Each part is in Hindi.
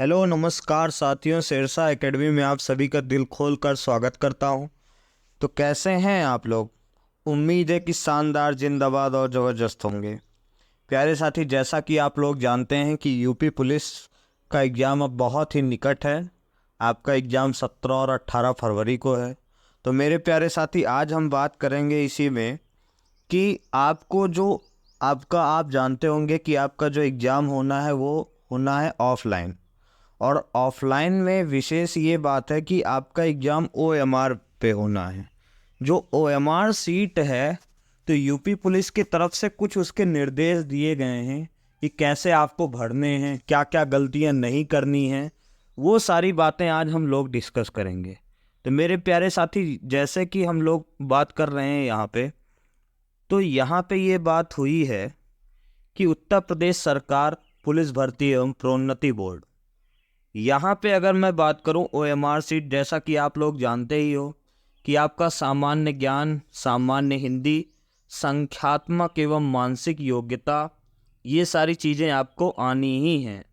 हेलो नमस्कार साथियों, शेरशाह एकेडमी में आप सभी का दिल खोल कर स्वागत करता हूं। तो कैसे हैं आप लोग? उम्मीद है कि शानदार, जिंदाबाद और ज़बरदस्त होंगे। प्यारे साथी, जैसा कि आप लोग जानते हैं कि यूपी पुलिस का एग्ज़ाम अब बहुत ही निकट है। आपका एग्ज़ाम 17 और 18 फरवरी को है। तो मेरे प्यारे साथी, आज हम बात करेंगे इसी में कि आपको जो आपका आप जानते होंगे कि आपका जो एग्ज़ाम होना है वो होना है ऑफलाइन। और ऑफलाइन में विशेष ये बात है कि आपका एग्ज़ाम ओएमआर पे होना है। जो ओएमआर सीट है, तो यूपी पुलिस की तरफ से कुछ उसके निर्देश दिए गए हैं कि कैसे आपको भरने हैं, क्या क्या गलतियां नहीं करनी हैं। वो सारी बातें आज हम लोग डिस्कस करेंगे। तो मेरे प्यारे साथी, जैसे कि हम लोग बात कर रहे हैं यहाँ पे ये बात हुई है कि उत्तर प्रदेश सरकार पुलिस भर्ती एवं प्रोन्नति बोर्ड, यहाँ पे अगर मैं बात करूँ ओएमआर सीट, जैसा कि आप लोग जानते ही हो कि आपका सामान्य ज्ञान, सामान्य हिंदी, संख्यात्मक एवं मानसिक योग्यता, ये सारी चीज़ें आपको आनी ही हैं।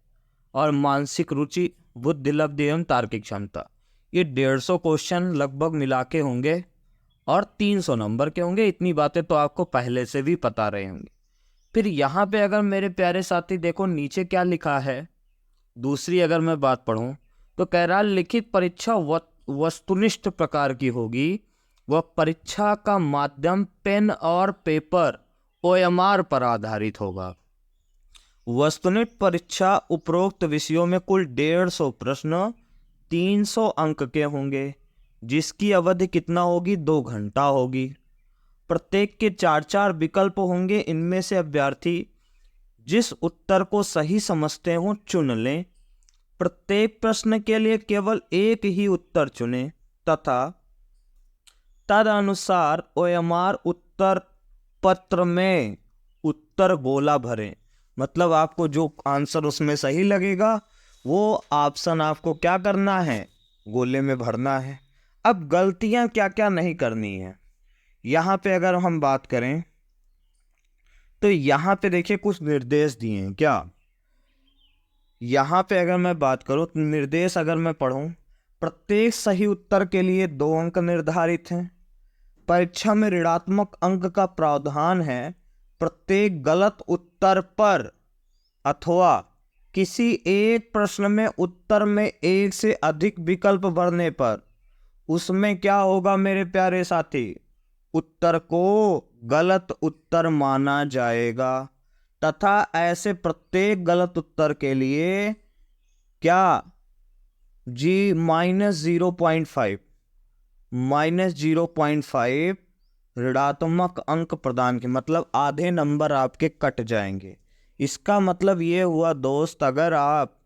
और मानसिक रुचि, बुद्धि लब्धि एवं तार्किक क्षमता, ये 150 क्वेश्चन लगभग मिला के होंगे और 300 नंबर के होंगे। इतनी बातें तो आपको पहले से भी पता रहे होंगे। फिर यहाँ पे अगर मेरे प्यारे साथी देखो नीचे क्या लिखा है, दूसरी अगर मैं बात पढ़ूं तो कह रहा लिखित परीक्षा वस्तुनिष्ठ प्रकार की होगी। वह परीक्षा का माध्यम पेन और पेपर ओएमआर पर आधारित होगा। वस्तुनिष्ठ परीक्षा उपरोक्त विषयों में कुल 150 प्रश्न 300 अंक के होंगे, जिसकी अवधि कितना होगी, 2 घंटा होगी। प्रत्येक के 4-4 विकल्प होंगे। इनमें से अभ्यर्थी जिस उत्तर को सही समझते हो चुन लें। प्रत्येक प्रश्न के लिए केवल एक ही उत्तर चुनें तथा तदनुसार ओएमआर उत्तर पत्र में उत्तर गोला भरें। मतलब आपको जो आंसर उसमें सही लगेगा वो ऑप्शन आपको क्या करना है, गोले में भरना है। अब गलतियां क्या क्या नहीं करनी है, यहाँ पे अगर हम बात करें तो यहाँ पे देखिए कुछ निर्देश दिए हैं। क्या यहाँ पे अगर मैं बात करूँ तो निर्देश अगर मैं पढ़ूँ, प्रत्येक सही उत्तर के लिए 2 अंक निर्धारित हैं। परीक्षा में ऋणात्मक अंक का प्रावधान है। प्रत्येक गलत उत्तर पर अथवा किसी एक प्रश्न में उत्तर में एक से अधिक विकल्प भरने पर उसमें क्या होगा मेरे प्यारे साथी, उत्तर को गलत उत्तर माना जाएगा। तथा ऐसे प्रत्येक गलत उत्तर के लिए क्या -0.5 ऋणात्मक अंक प्रदान के, मतलब आधे नंबर आपके कट जाएंगे। इसका मतलब ये हुआ दोस्त, अगर आप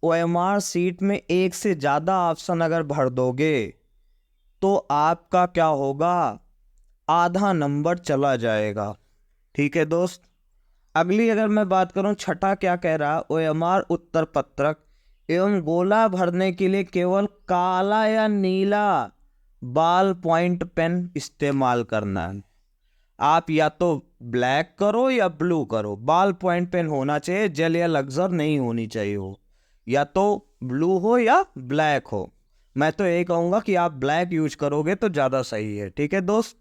ओएमआर सीट में एक से ज़्यादा ऑप्शन अगर भर दोगे तो आपका क्या होगा, आधा नंबर चला जाएगा। ठीक है दोस्त। अगली अगर मैं बात करूं, छठा क्या कह रहा, ओएमआर उत्तर पत्रक एवं गोला भरने के लिए केवल काला या नीला बॉल पॉइंट पेन इस्तेमाल करना है। आप या तो ब्लैक करो या ब्लू करो, बॉल पॉइंट पेन होना चाहिए, जेल या लग्जर नहीं होनी चाहिए हो। या तो ब्लू हो या ब्लैक हो। मैं तो यही कहूँगा कि आप ब्लैक यूज करोगे तो ज़्यादा सही है। ठीक है दोस्त,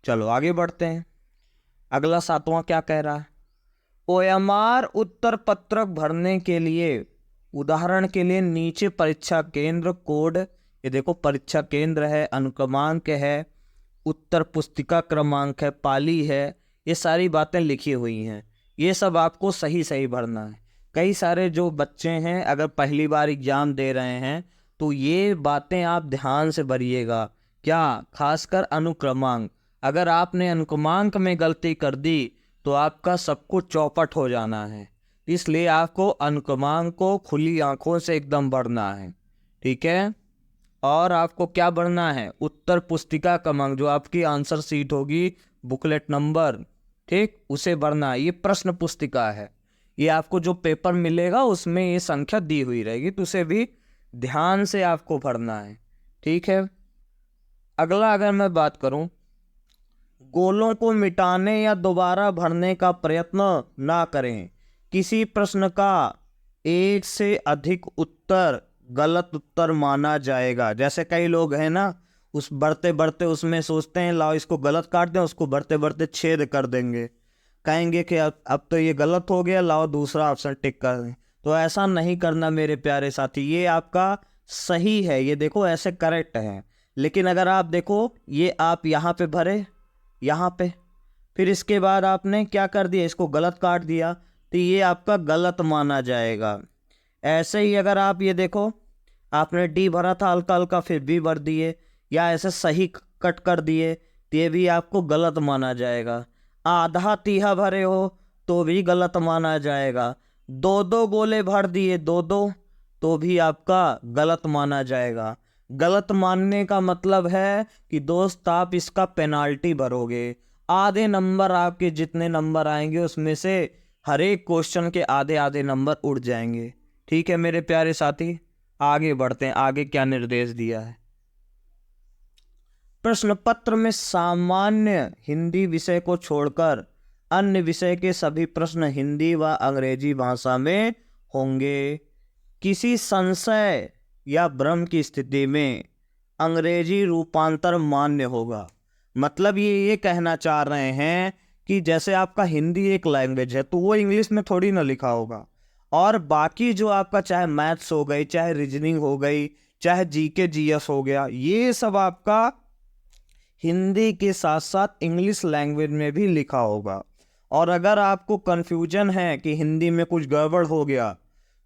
चलो आगे बढ़ते हैं। अगला 7वां क्या कह रहा है, ओएमआर उत्तर पत्रक भरने के लिए उदाहरण के लिए नीचे परीक्षा केंद्र कोड, ये देखो परीक्षा केंद्र है, अनुक्रमांक है, उत्तर पुस्तिका क्रमांक है, पाली है, ये सारी बातें लिखी हुई हैं। ये सब आपको सही सही भरना है। कई सारे जो बच्चे हैं अगर पहली बार एग्जाम दे रहे हैं तो ये बातें आप ध्यान से भरिएगा। क्या, खासकर अनुक्रमांक, अगर आपने अनुक्रमांक में गलती कर दी तो आपका सब कुछ चौपट हो जाना है। इसलिए आपको अनुक्रमांक को खुली आंखों से एकदम भरना है। ठीक है। और आपको क्या भरना है, उत्तर पुस्तिका क्रमांक, जो आपकी आंसर सीट होगी, बुकलेट नंबर, ठीक, उसे भरना है। ये प्रश्न पुस्तिका है, ये आपको जो पेपर मिलेगा उसमें ये संख्या दी हुई रहेगी, तो उसे भी ध्यान से आपको भरना है। ठीक है। अगला अगर मैं बात करूं, गोलों को मिटाने या दोबारा भरने का प्रयत्न ना करें। किसी प्रश्न का एक से अधिक उत्तर गलत उत्तर माना जाएगा। जैसे कई लोग हैं ना, उस बढ़ते बढ़ते उसमें सोचते हैं लाओ इसको गलत काट दें, उसको बढ़ते बढ़ते छेद कर देंगे, कहेंगे कि अब तो ये गलत हो गया, लाओ दूसरा ऑप्शन टिक कर दें। तो ऐसा नहीं करना मेरे प्यारे साथी, ये आपका सही है, ये देखो ऐसे करेक्ट है। लेकिन अगर आप देखो ये आप यहाँ पे भरे, यहाँ पे, फिर इसके बाद आपने क्या कर दिया, इसको गलत काट दिया, तो ये आपका गलत माना जाएगा। ऐसे ही अगर आप ये देखो, आपने डी भरा था हल्का हल्का, फिर बी भर दिए, या ऐसे सही कट कर दिए, तो ये भी आपको गलत माना जाएगा। आधा तीहा भरे हो तो भी गलत माना जाएगा। दो दो गोले भर दिए, दो दो, तो भी आपका गलत माना जाएगा। गलत मानने का मतलब है कि दोस्त आप इसका पेनाल्टी भरोगे। आधे नंबर, आपके जितने नंबर आएंगे उसमें से हर एक क्वेश्चन के आधे आधे नंबर उड़ जाएंगे। ठीक है मेरे प्यारे साथी, आगे बढ़ते हैं। आगे क्या निर्देश दिया है? प्रश्न पत्र में सामान्य हिंदी विषय को छोड़कर अन्य विषय के सभी प्रश्न हिंदी व अंग्रेजी भाषा में होंगे। किसी संशय या भ्रम की स्थिति में अंग्रेजी रूपांतर मान्य होगा। मतलब ये कहना चाह रहे हैं कि जैसे आपका हिंदी एक लैंग्वेज है तो वो इंग्लिश में थोड़ी ना लिखा होगा, और बाकी जो आपका चाहे मैथ्स हो गई, चाहे रीजनिंग हो गई, चाहे जीके जीएस हो गया, ये सब आपका हिंदी के साथ साथ इंग्लिश लैंग्वेज में भी लिखा होगा। और अगर आपको कन्फ्यूजन है कि हिंदी में कुछ गड़बड़ हो गया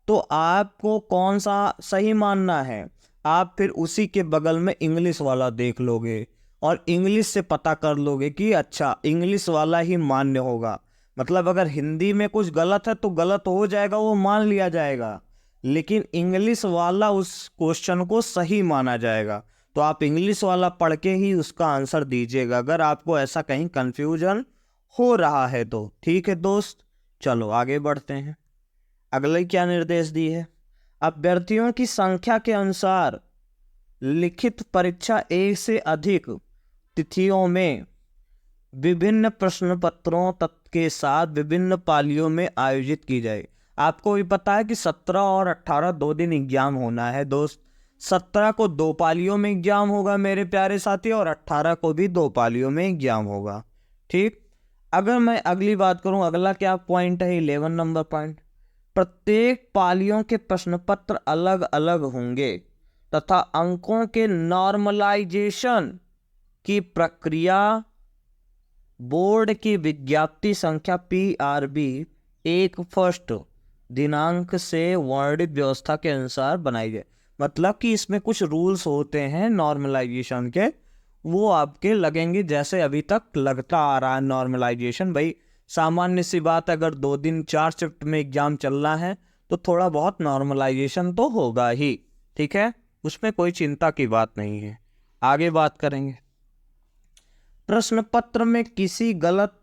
तो आपको कौन सा सही मानना है, आप फिर उसी के बगल में इंग्लिश वाला देख लोगे और इंग्लिश से पता कर लोगे कि अच्छा इंग्लिश वाला ही मान्य होगा। मतलब अगर हिंदी में कुछ गलत है तो गलत हो जाएगा, वो मान लिया जाएगा, लेकिन इंग्लिश वाला उस क्वेश्चन को सही माना जाएगा। तो आप इंग्लिश वाला पढ़ के ही उसका आंसर दीजिएगा अगर आपको ऐसा कहीं कंफ्यूजन हो रहा है तो। ठीक है दोस्त, चलो आगे बढ़ते हैं। अगले क्या निर्देश दिए है? अभ्यर्थियों की संख्या के अनुसार लिखित परीक्षा एक से अधिक तिथियों में विभिन्न प्रश्न पत्रों के साथ विभिन्न पालियों में आयोजित की जाए। आपको भी पता है कि 17 और 18 दो दिन एग्जाम होना है दोस्त। 17 को दो पालियों में एग्जाम होगा मेरे प्यारे साथी, और 18 को भी दो पालियों में एग्जाम होगा। ठीक, अगर मैं अगली बात करूं, अगला क्या पॉइंट है? 11 नंबर पॉइंट, प्रत्येक पालियों के प्रश्न पत्र अलग अलग होंगे तथा अंकों के नॉर्मलाइजेशन की प्रक्रिया बोर्ड की विज्ञप्ति संख्या PRB 1 दिनांक से वर्णित व्यवस्था के अनुसार बनाई जाए। मतलब कि इसमें कुछ रूल्स होते हैं नॉर्मलाइजेशन के, वो आपके लगेंगे जैसे अभी तक लगता आ रहा है नॉर्मलाइजेशन। भाई सामान्य सी बात, अगर 2 दिन 4 शिफ्ट में एग्जाम चल रहा है तो थोड़ा बहुत नॉर्मलाइजेशन तो होगा ही। ठीक है, उसमें कोई चिंता की बात नहीं है। आगे बात करेंगे। प्रश्न पत्र में किसी गलत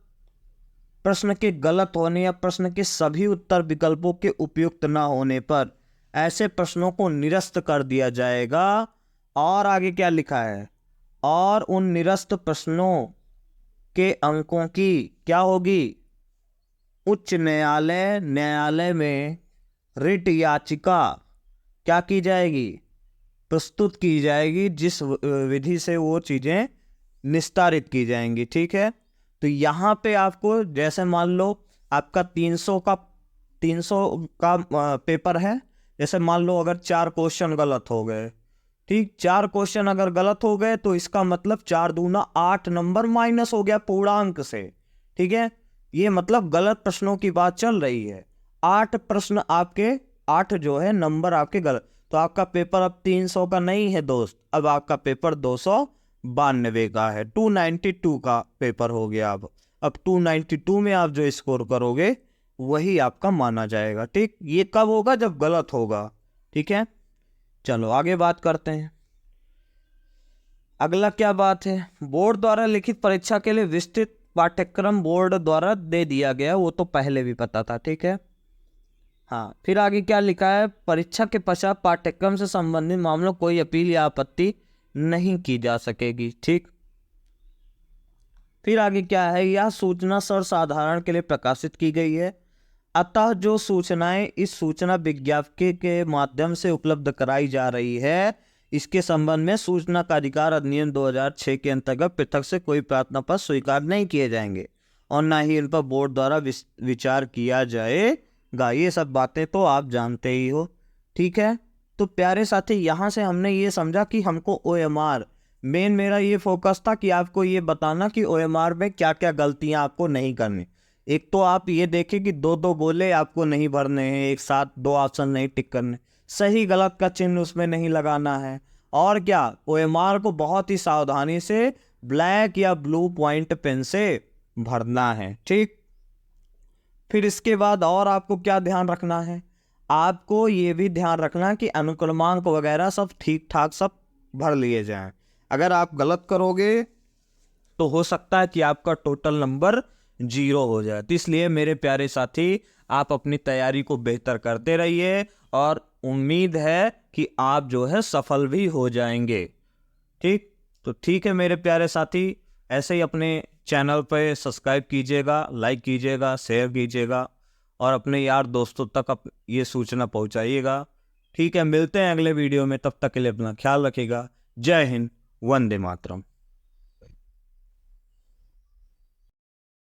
प्रश्न के गलत होने या प्रश्न के सभी उत्तर विकल्पों के उपयुक्त न होने पर ऐसे प्रश्नों को निरस्त कर दिया जाएगा। और आगे क्या लिखा है? और उन निरस्त प्रश्नों के अंकों की क्या होगी? उच्च न्यायालय में रिट याचिका क्या की जाएगी? प्रस्तुत की जाएगी, जिस विधि से वो चीजें निस्तारित की जाएंगी। ठीक है, तो यहाँ पे आपको जैसे मान लो आपका 300 का पेपर है, जैसे मान लो अगर 4 क्वेश्चन गलत हो गए, ठीक, 4 क्वेश्चन अगर गलत हो गए तो इसका मतलब 4 दूना 8 नंबर माइनस हो गया पूर्णांक से। ठीक है, ये मतलब गलत प्रश्नों की बात चल रही है। 8 प्रश्न आपके, 8 जो है नंबर आपके गलत, तो आपका पेपर अब 300 का नहीं है दोस्त, अब आपका पेपर 292 का है, 292 का पेपर हो गया। अब 292 में आप जो स्कोर करोगे वही आपका माना जाएगा। ठीक, ये कब होगा? जब गलत होगा। ठीक है, चलो आगे बात करते हैं। अगला क्या बात है? बोर्ड द्वारा लिखित परीक्षा के लिए विस्तृत पाठ्यक्रम बोर्ड द्वारा दे दिया गया, वो तो पहले भी पता था। ठीक है, हाँ, फिर आगे क्या लिखा है? परीक्षा के पश्चात पाठ्यक्रम से संबंधित मामलों कोई अपील या आपत्ति नहीं की जा सकेगी। ठीक, फिर आगे क्या है? यह सूचना सर्वसाधारण के लिए प्रकाशित की गई है। अतः जो सूचनाएं इस सूचना विज्ञप्ति के माध्यम से उपलब्ध कराई जा रही है, इसके संबंध में सूचना का अधिकार अधिनियम 2006 के अंतर्गत पृथक से कोई प्रार्थना पत्र स्वीकार नहीं किए जाएंगे और ना ही इन पर बोर्ड द्वारा विचार किया जाएगा। ये सब बातें तो आप जानते ही हो, ठीक है। तो प्यारे साथी, यहाँ से हमने ये समझा कि हमको OMR, मेन मेरा ये फोकस था कि आपको ये बताना कि OMR में क्या क्या गलतियाँ आपको नहीं करनी। एक तो आप ये देखें कि दो दो गोले आपको नहीं भरने हैं, एक साथ दो ऑप्शन नहीं टिक करने, सही गलत का चिन्ह उसमें नहीं लगाना है, और क्या OMR को बहुत ही सावधानी से ब्लैक या ब्लू पॉइंट पेन से भरना है, ठीक। फिर इसके बाद और आपको क्या ध्यान रखना है, आपको ये भी ध्यान रखना कि अनुक्रमांक वगैरह सब ठीक ठाक सब भर लिए जाएं। अगर आप गलत करोगे तो हो सकता है कि आपका टोटल नंबर 0 हो जाए। तो इसलिए मेरे प्यारे साथी, आप अपनी तैयारी को बेहतर करते रहिए और उम्मीद है कि आप जो है सफल भी हो जाएंगे, ठीक। तो ठीक है मेरे प्यारे साथी, ऐसे ही अपने चैनल पे सब्सक्राइब कीजिएगा, लाइक कीजिएगा, शेयर कीजिएगा और अपने यार दोस्तों तक ये सूचना पहुंचाइएगा, ठीक है। मिलते हैं अगले वीडियो में, तब तक के लिए अपना ख्याल रखिएगा। जय हिंद, वंदे मातरम।